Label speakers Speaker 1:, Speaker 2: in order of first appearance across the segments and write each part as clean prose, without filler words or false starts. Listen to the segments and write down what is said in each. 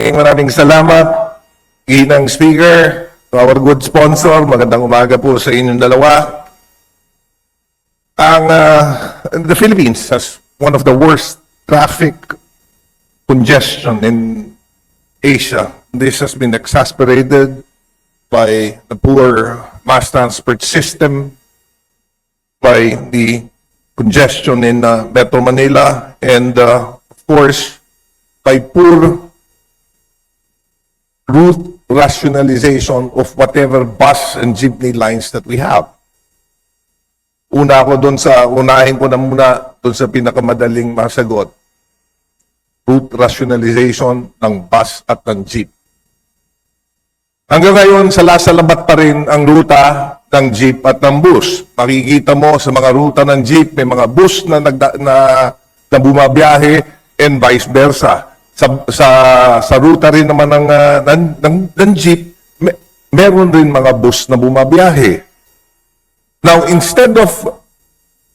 Speaker 1: Maraming salamat, Ginang Speaker, to our good sponsor. Magandang umaga po sa inyong dalawa. The Philippines has one of the worst traffic congestion in Asia. This has been exacerbated by the poor mass transport system, by the congestion in Metro Manila, and of course, by poor route rationalization of whatever bus and jeepney lines that we have. Unahin ko na muna doon sa pinakamadaling masagot. Route rationalization ng bus at ng jeep. Hanggang ngayon, salamat pa rin ang ruta ng jeep at ng bus. Makikita mo sa mga ruta ng jeep, may mga bus na bumabiyahe and vice versa. Sa ruta rin naman ng jeep, meron rin mga bus na bumabiyahe. Now, instead of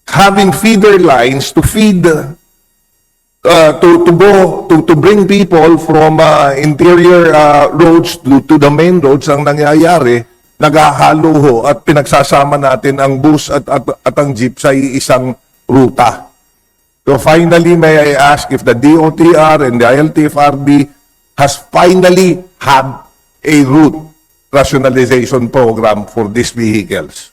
Speaker 1: having feeder lines to feed, to bring people from interior roads to the main roads, ang nangyayari, naghahalo ho at pinagsasama natin ang bus at ang jeep sa isang ruta. So finally, may I ask if the DOTR and the ILTFRB has finally had a route rationalization program for these vehicles?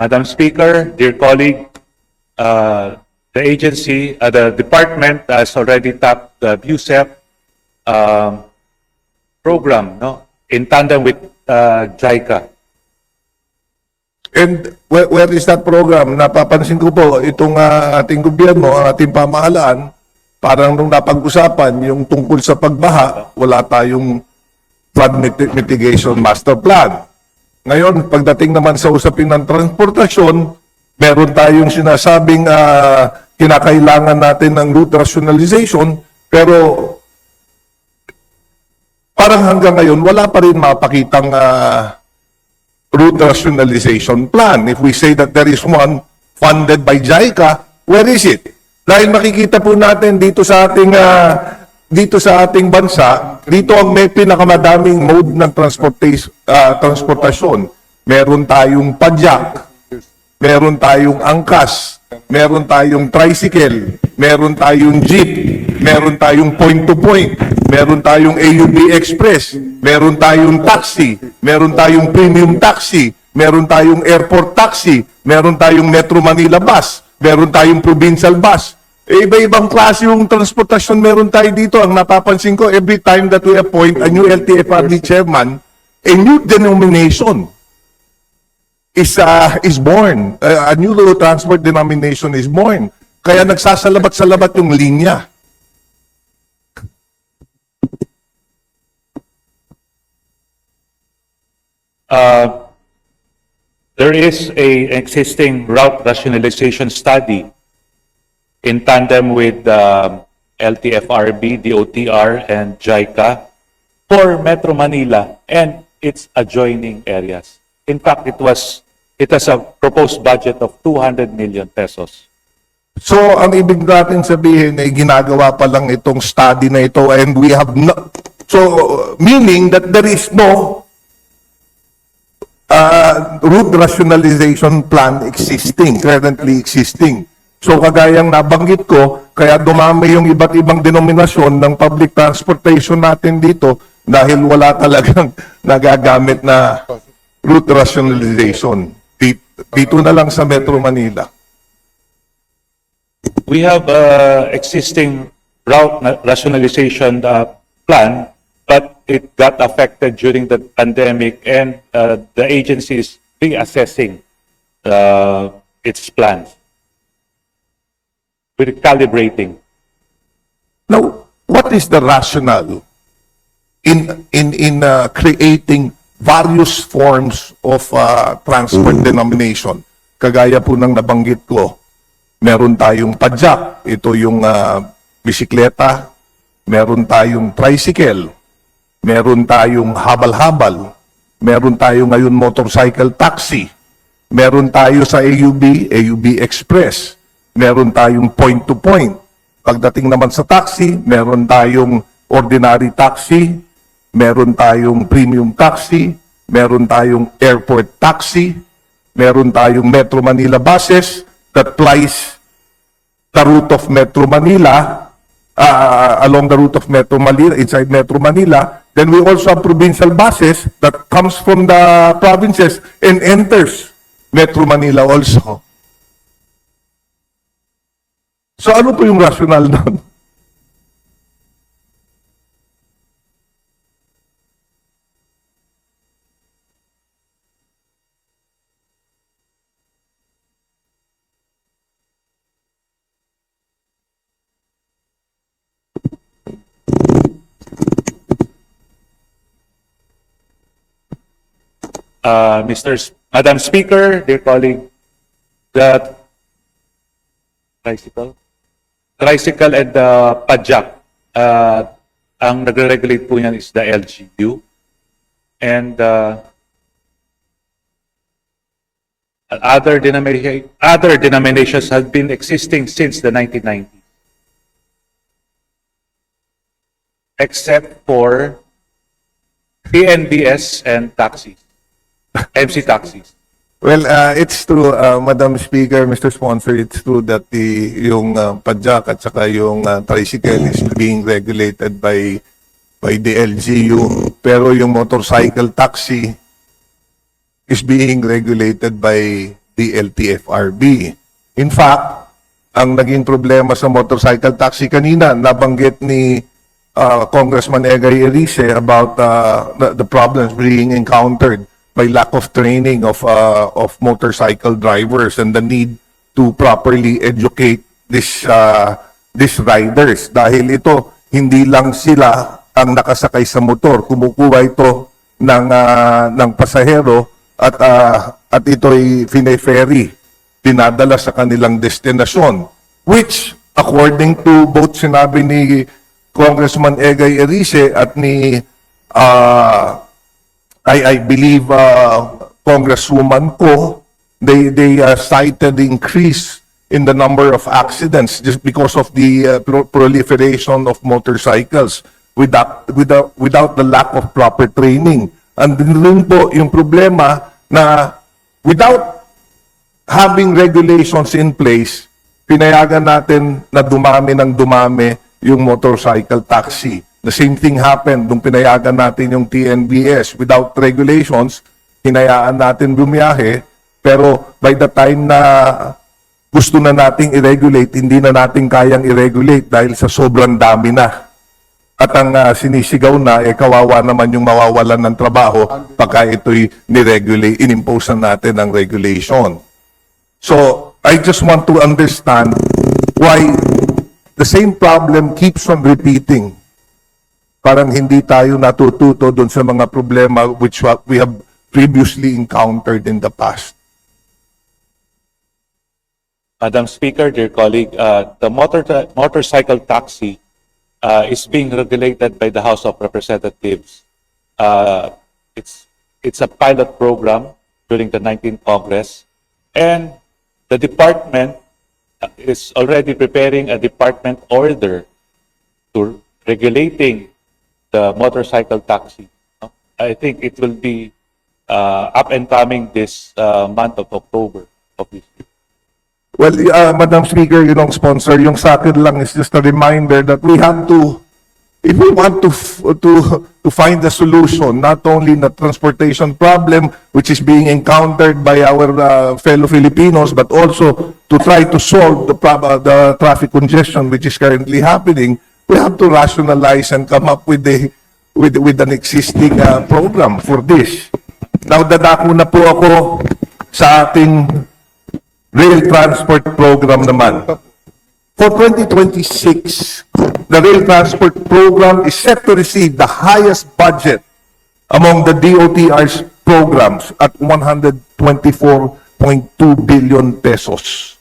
Speaker 2: Madam Speaker, dear colleague, the agency, the department has already tapped the BUSEP program, no, in tandem with JICA.
Speaker 1: And where is that program? Napapansin ko po, itong ating gobyerno, ang ating pamahalaan, parang nung napag-usapan, yung tungkol sa pagbaha, wala tayong flood mitigation master plan. Ngayon, pagdating naman sa usapin ng transportasyon, meron tayong sinasabing kinakailangan natin ng route rationalization, pero parang hanggang ngayon, wala pa rin mapakitang route rationalization plan. If we say that there is one funded by JICA, where is it? Dahil makikita po natin dito sa ating bansa, dito ang may pinakamadaming mode ng transportasyon. Meron tayong padyak, meron tayong angkas, meron tayong tricycle, meron tayong jeep, meron tayong point-to-point, meron tayong AUB Express, meron tayong taxi, meron tayong premium taxi, meron tayong airport taxi, meron tayong Metro Manila bus, meron tayong provincial bus. Iba-ibang klase yung transportasyon meron tayo dito. Ang napapansin ko, every time that we appoint a new LTFRB chairman, a new denomination is born. A new transport denomination is born. Kaya nagsasalabat-salabat yung linya.
Speaker 2: There is an existing route rationalization study in tandem with LTFRB, DOTR, and JICA for Metro Manila and its adjoining areas. In fact, it has a proposed budget of 200 million pesos.
Speaker 1: So, ang ibig natin sabihin ay ginagawa pa lang itong study na ito and we have no... So, meaning that there is no route rationalization plan currently existing. So kagayang nabanggit ko, kaya dumami yung iba't ibang denominasyon ng public transportation natin dito dahil wala talagang nagagamit na route rationalization. Dito na lang sa Metro Manila.
Speaker 2: We have existing route rationalization plan, but it got affected during the pandemic and the agency is reassessing its plans. We're calibrating.
Speaker 1: Now, what is the rationale in creating various forms of transport denomination? Kagaya po ng nabanggit ko, meron tayong padjak, ito yung bisikleta, meron tayong tricycle, meron tayong habal-habal, meron tayo ngayon motorcycle taxi, meron tayo sa AUB Express, meron tayong point-to-point. Pagdating naman sa taxi, meron tayong ordinary taxi, meron tayong premium taxi, meron tayong airport taxi, meron tayong Metro Manila buses that flies the route of Metro Manila, along the route of Metro Manila, inside Metro Manila. Then we also have provincial buses that comes from the provinces and enters Metro Manila also. So ano po yung rationale doon?
Speaker 2: Madam Speaker, dear colleague, the tricycle and the padjak, ang nagre-regulate po niyan is the LGU. And other denominations have been existing since the 1990s. Except for PNBS and taxis. MC taxis.
Speaker 1: Well, it's true, Madam Speaker, Mr. Sponsor, it's true that yung padjak at saka yung tricycle is being regulated by the LGU, pero yung motorcycle taxi is being regulated by the LTFRB. In fact, ang naging problema sa motorcycle taxi kanina, nabanggit ni Congressman Egay Erice about the problems being encountered by lack of training of motorcycle drivers and the need to properly educate these riders. Dahil ito, hindi lang sila ang nakasakay sa motor, kumukuha ito ng pasahero at ito'y fine-ferry, pinadala sa kanilang destinasyon, which according to both sinabi ni Congressman Egay Erice at ni I believe Congresswoman Ko, they cited the increase in the number of accidents just because of the proliferation of motorcycles without the lack of proper training. And din po yung problema na without having regulations in place, pinayagan natin na dumami ng dumami yung motorcycle taxi. The same thing happened nung pinayagan natin yung TNBS. Without regulations, hinayaan natin bumiyahe, pero by the time na gusto na nating i-regulate, hindi na natin kayang i-regulate dahil sa sobrang dami na. At ang sinisigaw na, kawawa naman yung mawawalan ng trabaho pagka ito'y ni-regulate, inimpose na natin ang regulation. So, I just want to understand why the same problem keeps on repeating. Parang hindi tayo natututo doon sa mga problema which we have previously encountered in the past.
Speaker 2: Madam Speaker, dear colleague, the motorcycle taxi is being regulated by the House of Representatives. It's a pilot program during the 19th Congress, and the department is already preparing a department order to regulating the motorcycle taxi. I think it will be up and coming this month of October of this year.
Speaker 1: Well, Madam Speaker, sponsor, yung sa akin lang is just a reminder that we have to, if we want to find a solution, not only the transportation problem which is being encountered by our fellow Filipinos, but also to try to solve the traffic congestion which is currently happening, we have to rationalize and come up with an existing program for this. Now, dadako na po ako sa ating rail transport program naman. For 2026, the rail transport program is set to receive the highest budget among the DOTR's programs at 124.2 billion pesos.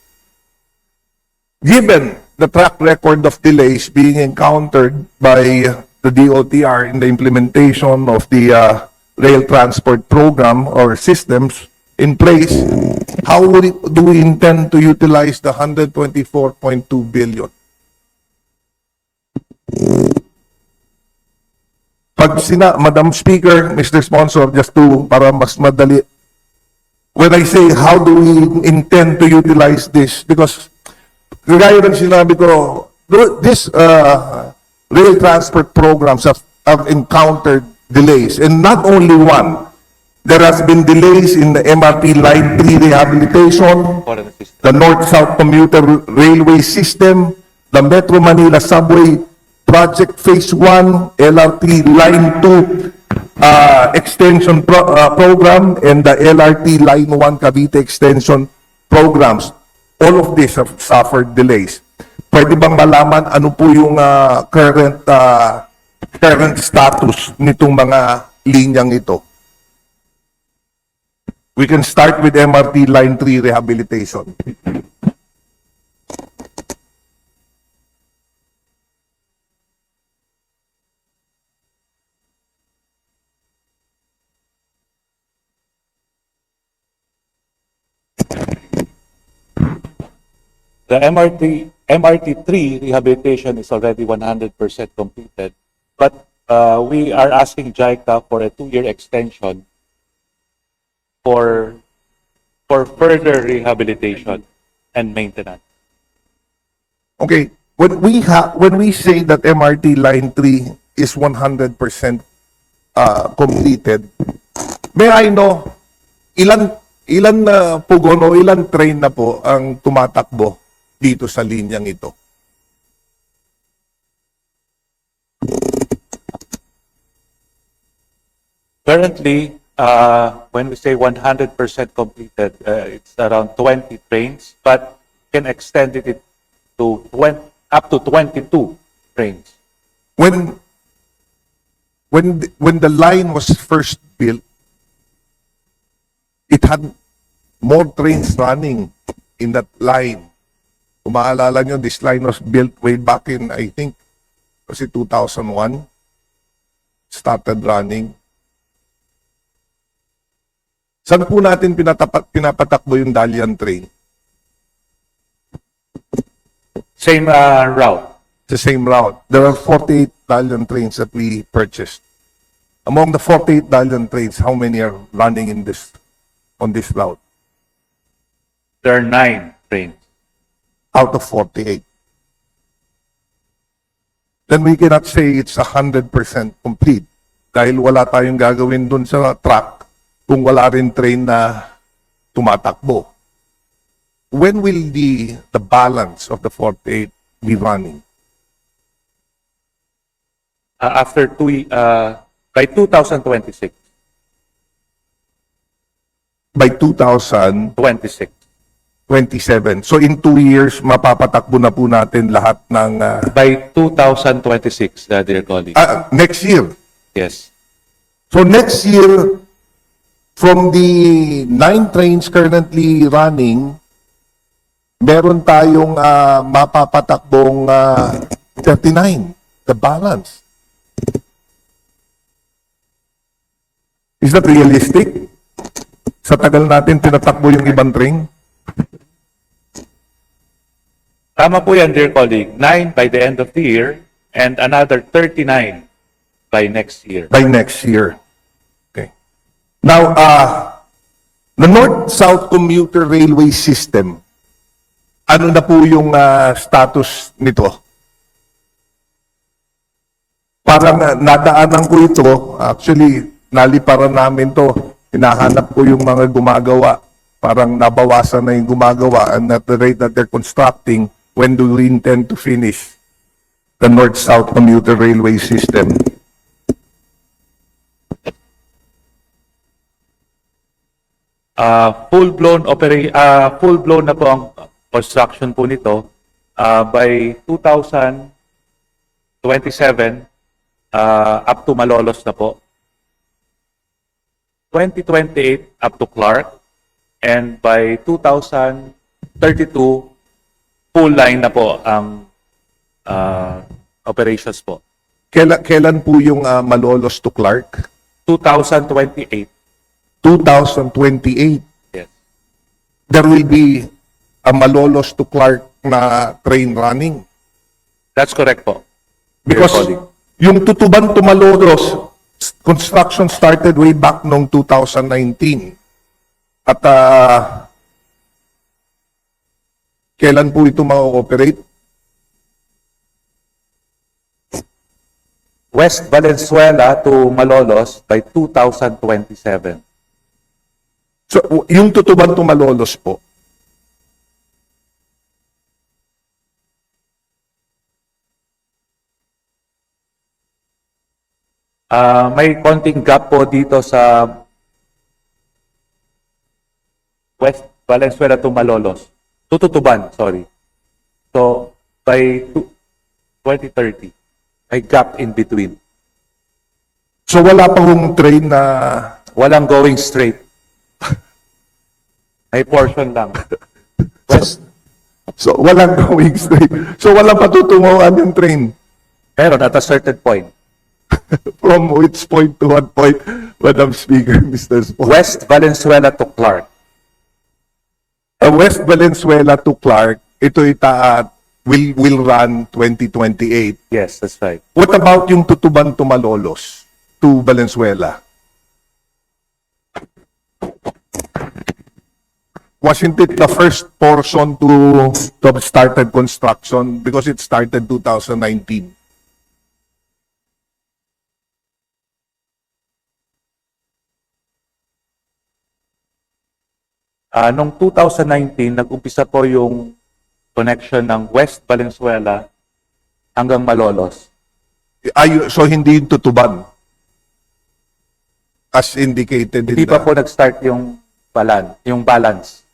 Speaker 1: Given the track record of delays being encountered by the DOTR in the implementation of the rail transport program or systems in place, how do we intend to utilize the 124.2 billion? Madam Speaker, Mr. Sponsor, just to para mas madali, when I say how do we intend to utilize this, because gaya ng sinabi ko, this rail transport programs have encountered delays, and not only one. There has been delays in the MRT Line 3 rehabilitation, the North-South Commuter Railway System, the Metro Manila Subway Project Phase 1, LRT Line 2 Extension Program, and the LRT Line 1 Cavite Extension Programs. All of these have suffered delays. Pwede bang malaman ano po yung current status nitong mga linyang ito? We can start with MRT Line 3 rehabilitation.
Speaker 2: The MRT3 rehabilitation is already 100% completed, but we are asking JICA for a 2-year extension for further rehabilitation and maintenance.
Speaker 1: Okay, when we say that MRT Line 3 is 100% completed, may I know ilan na pugon o ilan train na po ang tumatakbo dito sa linyang ito?
Speaker 2: Currently, when we say 100% completed, it's around 20 trains, but can extend it to up to 22 trains.
Speaker 1: When the line was first built, it had more trains running in that line. Kung maalala nyo, this line was built way back in, I think, was it 2001? Started running. Saan po natin pinapatakbo yung Dalian train?
Speaker 2: Same route.
Speaker 1: The same route. There are 48 Dalian trains that we purchased. Among the 48 Dalian trains, how many are running on this route?
Speaker 2: There are 9 trains.
Speaker 1: Out of 48. Then we cannot say it's 100% complete dahil wala tayong gagawin dun sa track kung wala rin train na tumatakbo. When will the balance of the 48 be running?
Speaker 2: After by 2026.
Speaker 1: By 2027.
Speaker 2: 26.
Speaker 1: So in 2 years, mapapatakbo na po natin lahat ng...
Speaker 2: By 2026, dear colleague.
Speaker 1: Next year.
Speaker 2: Yes.
Speaker 1: So next year, from the 9 trains currently running, meron tayong mapapatakbong 39, the balance. Is that realistic? Sa tagal natin tinatakbo yung ibang train?
Speaker 2: Tama po yan, dear colleague. 9 by the end of the year and another 39 by next year.
Speaker 1: By next year. Okay. Now, the North-South Commuter Railway System, ano na po yung status nito? Parang nadaanan ko ito, actually, naliparan namin to. Hinahanap ko yung mga gumagawa. Parang nabawasan na yung gumagawa, and at the rate that they're constructing, when do we intend to finish the North-South Commuter Railway System?
Speaker 2: Full-blown na po ang construction po nito. By 2027, up to Malolos na po. 2028 up to Clark, and by 2032 full line na po ang operations po.
Speaker 1: Kailan po yung Malolos to Clark?
Speaker 2: 2028.
Speaker 1: 2028.
Speaker 2: Yes.
Speaker 1: There will be a Malolos to Clark na train running.
Speaker 2: That's correct po.
Speaker 1: Because
Speaker 2: Dear colleague.
Speaker 1: yung Tutuban to Malolos, construction started way back noong 2019. At kailan po ito ma-operate?
Speaker 2: West Valenzuela to Malolos by 2027.
Speaker 1: So, yung Tutuban to Malolos po,
Speaker 2: May konting gap po dito sa West Valenzuela to Malolos. Tututuban, sorry. So, by 2030, may gap in between.
Speaker 1: so wala pa hong train na
Speaker 2: Walang going straight. May portion lang. West,
Speaker 1: so walang going straight. So walang patutunguhan yung train.
Speaker 2: meron at a certain point.
Speaker 1: From which point to what point, Madam Speaker, Mr. Sport?
Speaker 2: West Valenzuela to Clark.
Speaker 1: West Valenzuela to Clark, ito will run 2028.
Speaker 2: Yes, that's right.
Speaker 1: What about yung Tutuban to Malolos to Valenzuela? Wasn't it the first portion to have started construction because it started 2019?
Speaker 2: Noong 2019, nag-umpisa po yung connection ng West Valenzuela hanggang Malolos.
Speaker 1: So hindi yung Tutuban? As indicated in
Speaker 2: Hindi pa po nag-start yung balance.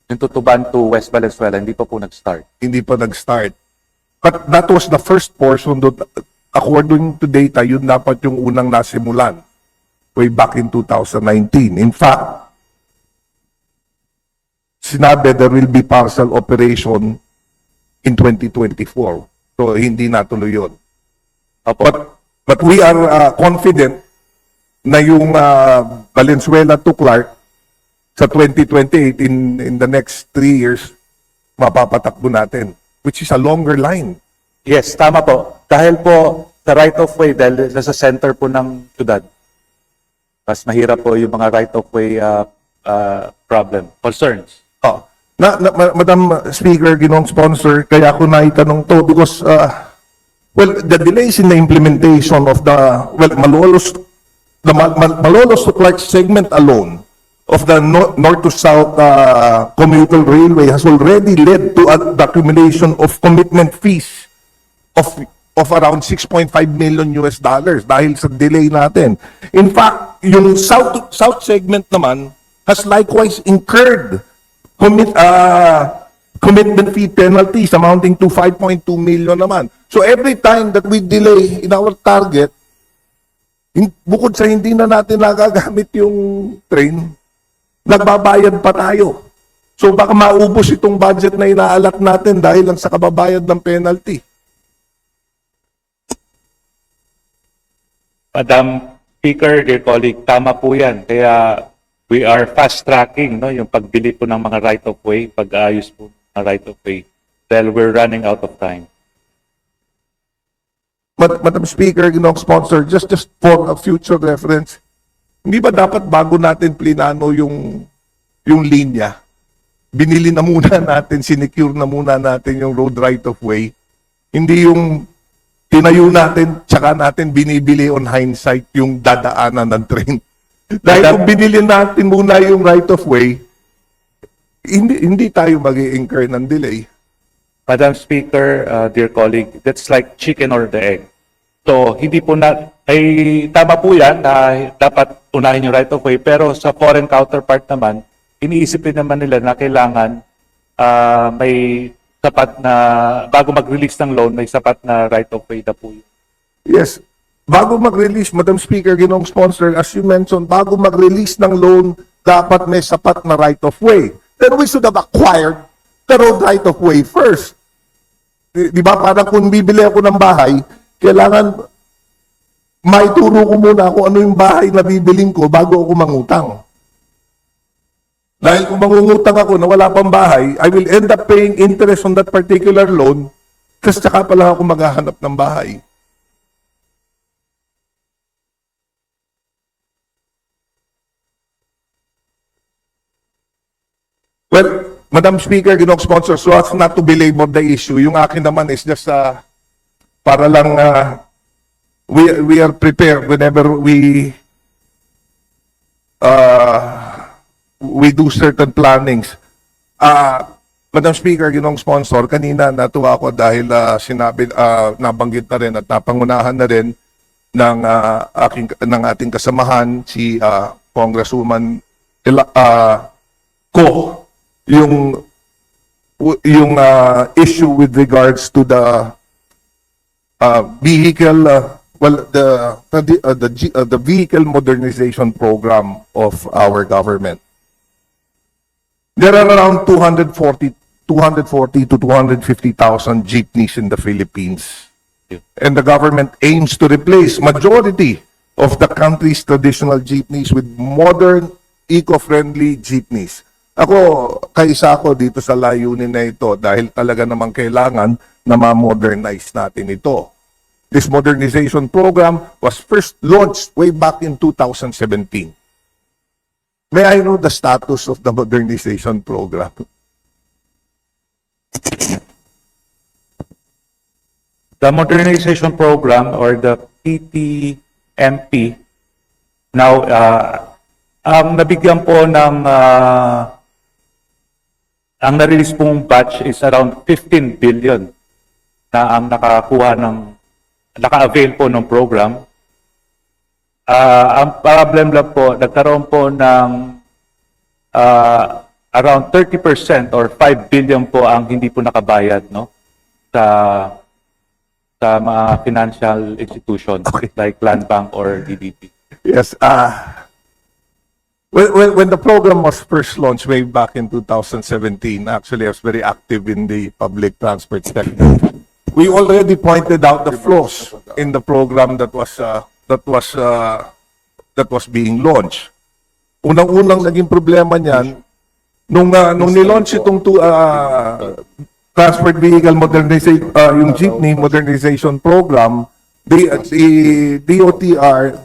Speaker 2: Yung Tutuban to West Valenzuela, hindi pa po nag-start.
Speaker 1: hindi pa nag-start. But that was the first portion that, according to data, yun dapat yung unang nasimulan way back in 2019. In fact, sinabi there will be partial operation in 2024. So, hindi natuloy yun.
Speaker 2: Opo.
Speaker 1: But we are confident na yung Valenzuela to Clark sa 2028 in the next 3 years, mapapatakbo natin, which is a longer line.
Speaker 2: Yes, tama po. Dahil po sa right-of-way, dahil nasa center po ng syudad, mas mahirap po yung mga right-of-way concerns.
Speaker 1: Oh. Madam Speaker, ginong sponsor, kaya ako naitanong to because, the delays in the implementation of the, Malolos to Clark segment alone of the north to south commuter railway has already led to the accumulation of commitment fees of around 6.5 million US dollars dahil sa delay natin. In fact, yung south segment naman has likewise incurred commitment fee penalties amounting to 5.2 million naman. So every time that we delay in our target, bukod sa hindi na natin nagagamit yung train, nagbabayad pa tayo. So baka maubos itong budget na inaalat natin dahil lang sa kababayad ng penalty.
Speaker 2: Madam Speaker, dear colleague, tama po yan. Kaya we are fast-tracking yung pagbili po ng mga right-of-way, pag-aayos po ng right-of-way dahil we're running out of time.
Speaker 1: Madam Speaker, ginong sponsor, just for a future reference, hindi ba dapat bago natin plinano yung linya, binili na muna natin, sinecure na muna natin yung road right-of-way, hindi yung tinayo natin, tsaka natin binibili on hindsight yung dadaanan ng train. Dahil kung binili natin muna yung right-of-way, hindi tayo mag-i-incur ng delay.
Speaker 2: Madam Speaker, dear colleague, that's like chicken or the egg. So, hindi po tama po yan na dapat unahin yung right of way, pero sa foreign counterpart naman, iniisip rin naman nila na kailangan may sapat na, bago mag-release ng loan, may sapat na right of way na po yun.
Speaker 1: Yes. Bago mag-release, Madam Speaker, ginong sponsor, as you mentioned, bago mag-release ng loan, dapat may sapat na right of way. Then we should have acquired the road right of way first. Di ba? Parang kung bibili ako ng bahay, kailangan maituro ko muna kung ano yung bahay na bibiling ko bago ako mangutang. Dahil kung mangungutang ako na wala pang bahay, I will end up paying interest on that particular loan, kasi tsaka pa lang ako maghahanap ng bahay. Well, Madam Speaker, Ginoong Sponsor, so as not to belabor the issue, yung akin naman is just para lang we are prepared whenever we do certain plannings. Madam Speaker, Ginoong Sponsor, kanina natuwa ako dahil nabanggit na rin at napangunahan na rin ng ating kasamahan si Congresswoman Ko yung issue with regards to the vehicle the vehicle modernization program of our government. There are around 240 to 250,000 jeepneys in the Philippines. And the government aims to replace majority of the country's traditional jeepneys with modern, eco-friendly jeepneys. Kaisa ako dito sa layunin na ito dahil talaga namang kailangan na ma-modernize natin ito. This modernization program was first launched way back in 2017. May I know the status of the modernization program?
Speaker 2: The modernization program, or the PTMP, now, ang nabigyan po ng ang na-release pong batch is around 15 billion na ang naka-avail po ng program. Ang problem lang po, nagkaroon po ng around 30% or 5 billion po ang hindi po nakabayad, no, sa mga financial institutions like Land Bank or DBP.
Speaker 1: Yes. When the program was first launched way back in 2017, actually I was very active in the public transport sector. We already pointed out the flaws in the program that was being launched. Unang-unang naging problema niyan nung nilaunch itong transport vehicle modernization, yung jeepney modernization program, the DOTR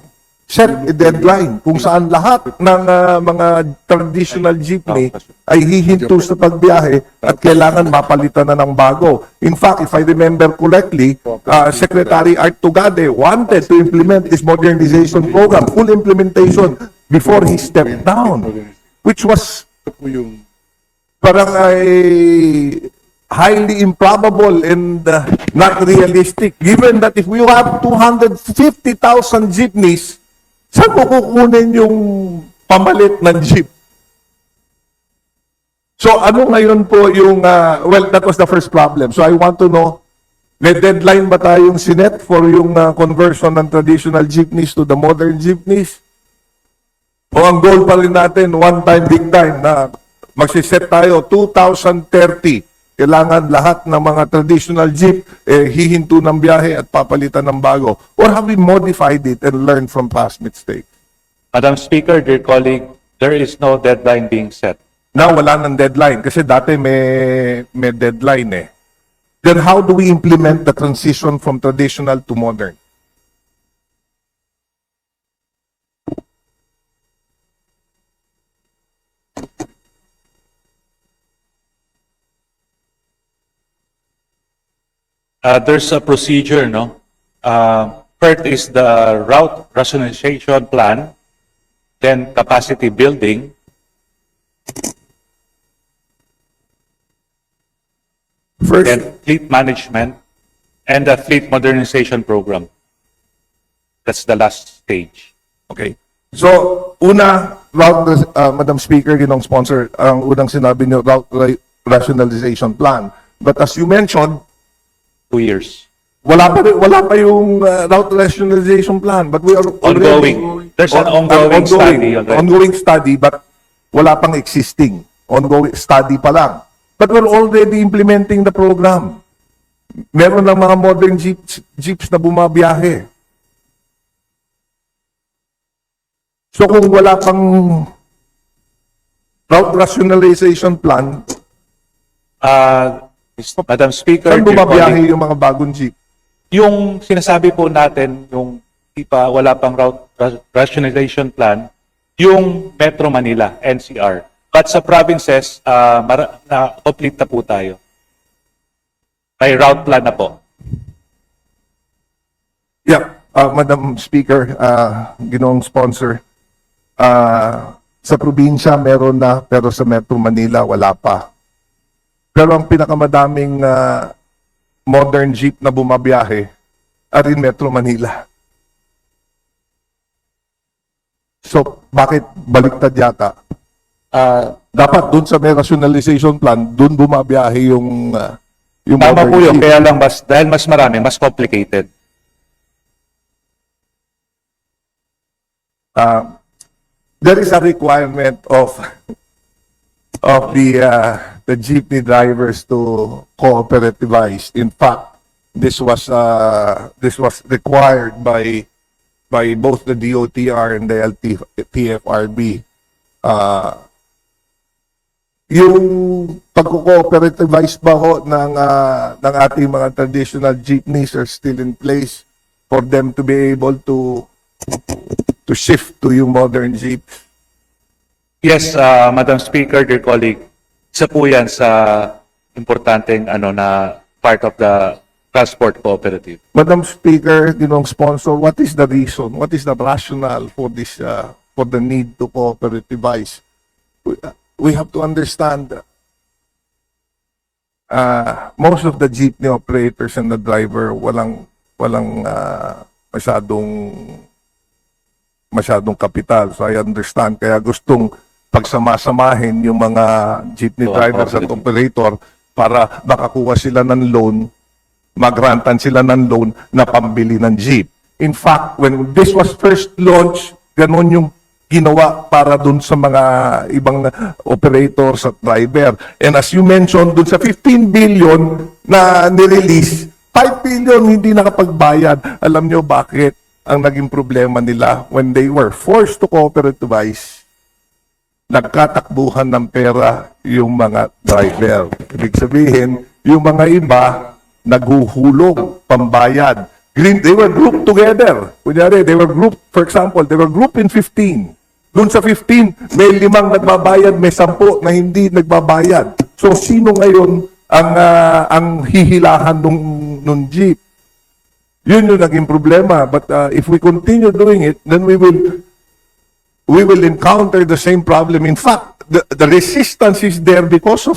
Speaker 1: set a deadline kung saan lahat ng mga traditional jeepney ay hihinto sa pagbiyahe at kailangan mapalitan na ng bago. In fact, if I remember correctly, Secretary Art Tugade wanted to implement this modernization program, full implementation, before he stepped down, which was parang highly improbable and not realistic, given that if we have 250,000 jeepneys, saan ko kukunin yung pamalit ng jeep? So ano ngayon po yung, well, that was the first problem. So I want to know, may deadline ba tayong sinet for yung conversion ng traditional jeepneys to the modern jeepneys? O ang goal pa rin natin, one time, big time, na magsiset tayo 2030. Kailangan lahat ng mga traditional jeep hihinto ng biyahe at papalitan ng bago? Or have we modified it and learned from past mistakes?
Speaker 2: Madam Speaker, dear colleague, there is no deadline being set.
Speaker 1: Now, wala ng deadline. Kasi dati may deadline eh. Then how do we implement the transition from traditional to modern?
Speaker 2: There's a procedure, no? First is the route rationalization plan, then capacity building,
Speaker 1: First,
Speaker 2: then fleet management, and the fleet modernization program. That's the last stage.
Speaker 1: okay. So, Madam Speaker, ginong sponsor, ang unang sinabi niyo, route rationalization plan. But as you mentioned,
Speaker 2: 2 years.
Speaker 1: wala pa yung route rationalization plan, but we are already
Speaker 2: Ongoing. There's an ongoing study already.
Speaker 1: Ongoing study, but wala pang existing. Ongoing study pa lang. But we're already implementing the program. Meron ng mga modern jeeps na bumabiyahe. So kung wala pang route rationalization plan,
Speaker 2: Madam Speaker,
Speaker 1: saan
Speaker 2: dear
Speaker 1: bumabiyahe
Speaker 2: colleague,
Speaker 1: yung mga bagong jeep?
Speaker 2: yung sinasabi po natin, yung wala pang route rationalization plan, yung Metro Manila, NCR. But sa provinces, complete na po tayo. May route plan na po.
Speaker 1: Yeah, Madam Speaker, ginoong sponsor, sa probinsya meron na, pero sa Metro Manila wala pa. Pero ang pinakamadaming modern jeep na bumabiyahe ay rin Metro Manila. So, bakit baliktad yata? Dapat dun sa may rationalization plan, dun bumabiyahe yung
Speaker 2: Tama
Speaker 1: modern
Speaker 2: po yun,
Speaker 1: jeep.
Speaker 2: kaya lang dahil mas marami, mas complicated.
Speaker 1: There is a requirement of the jeepney drivers to cooperativize. In fact, this was required by both the DOTR and the TFRB. Yung pagko-cooperativize ba ho ng ating mga traditional jeepneys are still in place for them to be able to shift to yung modern jeep?
Speaker 2: Yes, Madam Speaker, dear colleague, isa po yan sa importanteng na part of the transport cooperative.
Speaker 1: Madam Speaker, ginong sponsor, what is the reason? What is the rationale for this, for the need to cooperativize? We have to understand most of the jeepney operators and the driver walang masyadong kapital. So I understand, kaya gustong pagsamasamahin yung mga jeepney drivers at operator para makakuha sila ng loan, magrantan sila ng loan na pambili ng jeep. In fact, when this was first launched, ganun yung ginawa para dun sa mga ibang operators at driver. And as you mentioned, dun sa 15 billion na nirelease, 5 billion hindi nakapagbayad. Alam nyo bakit ang naging problema nila when they were forced to cooperativize? Nagkatakbuhan ng pera yung mga driver. Ibig sabihin, yung mga iba, naghuhulog, pambayad. They were grouped together. Kunyari, they were grouped, for example, they were grouped in 15. Doon sa 15, may 5 nagbabayad, may 10 na hindi nagbabayad. So, sino ngayon ang hihilahan nung jeep? Yun yung naging problema. But if we continue doing it, then we will encounter the same problem. In fact, the resistance is there because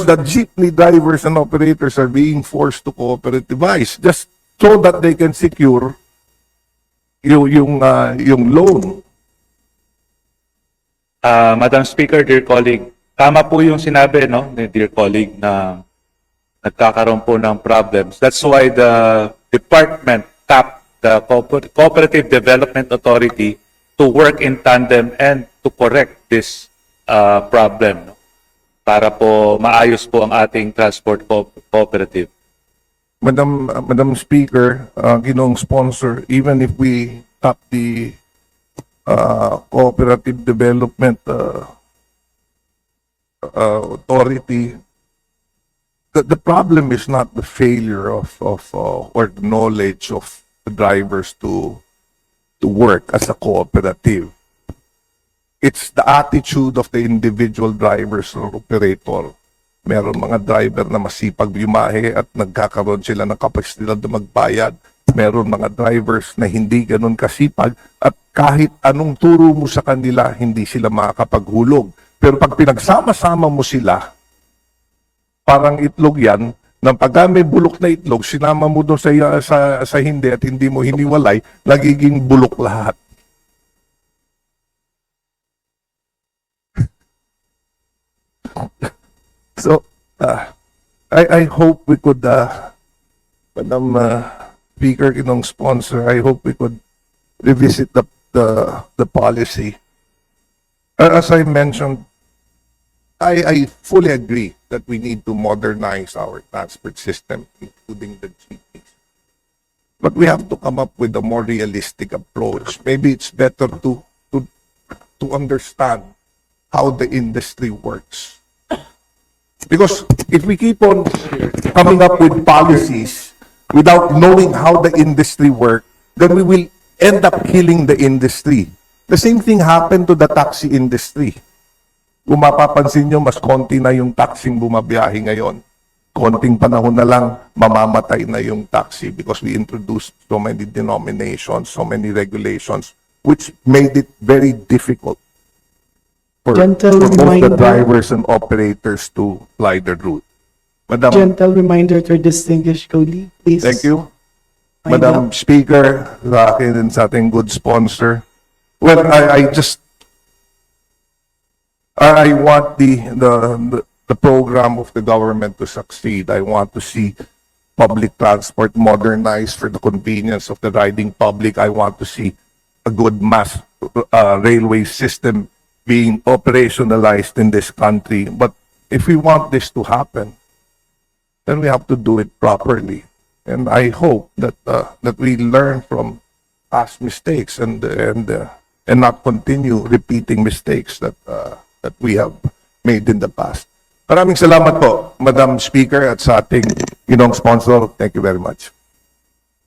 Speaker 1: the jeepney drivers and operators are being forced to cooperativize just so that they can secure yung loan.
Speaker 2: Madam Speaker, dear colleague, tama po yung sinabi, ni dear colleague, na nagkakaroon po ng problems. That's why the department tapped the Cooperative Development Authority to work in tandem and to correct this problem, para po maayos po ang ating transport cooperative.
Speaker 1: Madam Speaker, ginong sponsor, even if we tap the Cooperative Development Authority, the problem is not the failure of or the knowledge of the drivers to work as a cooperative. It's the attitude of the individual drivers or operator. Meron mga driver na masipag bumahe at nagkakaroon sila ng kapasidad na magbayad. Meron mga drivers na hindi ganun kasipag at kahit anong turo mo sa kanila, hindi sila makakapaghulog. Pero pag pinagsama-sama mo sila, parang itlog yan, nang pagka may bulok na itlog, sinama mo doon sa hindi at hindi mo hiniwalay, nagiging bulok lahat. So, I hope we could, Madam Speaker, kinong sponsor, I hope we could revisit the policy. As I mentioned, I fully agree that we need to modernize our transport system, including the jeepneys. But we have to come up with a more realistic approach. Maybe it's better to understand how the industry works. Because if we keep on coming up with policies without knowing how the industry works, then we will end up killing the industry. The same thing happened to the taxi industry. Kung mapapansin nyo, mas konti na yung taxing bumabiyahe ngayon. Konting panahon na lang, mamamatay na yung taxi because we introduced so many denominations, so many regulations, which made it very difficult for
Speaker 3: Gentle
Speaker 1: both the
Speaker 3: reminder.
Speaker 1: drivers and operators to fly the route. Madam,
Speaker 3: Gentle reminder to our distinguished colleague, please.
Speaker 1: thank you.
Speaker 3: Wind
Speaker 1: Madam Speaker, sa akin and sa ating good sponsor. Well, I want the program of the government to succeed. I want to see public transport modernized for the convenience of the riding public. I want to see a good mass railway system being operationalized in this country. But if we want this to happen, then we have to do it properly. And I hope that that we learn from past mistakes and not continue repeating mistakes that that we have made in the past. Maraming salamat po, Madam Speaker, at sa ating ginong sponsor. Thank you very much.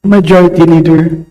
Speaker 3: Majority Leader.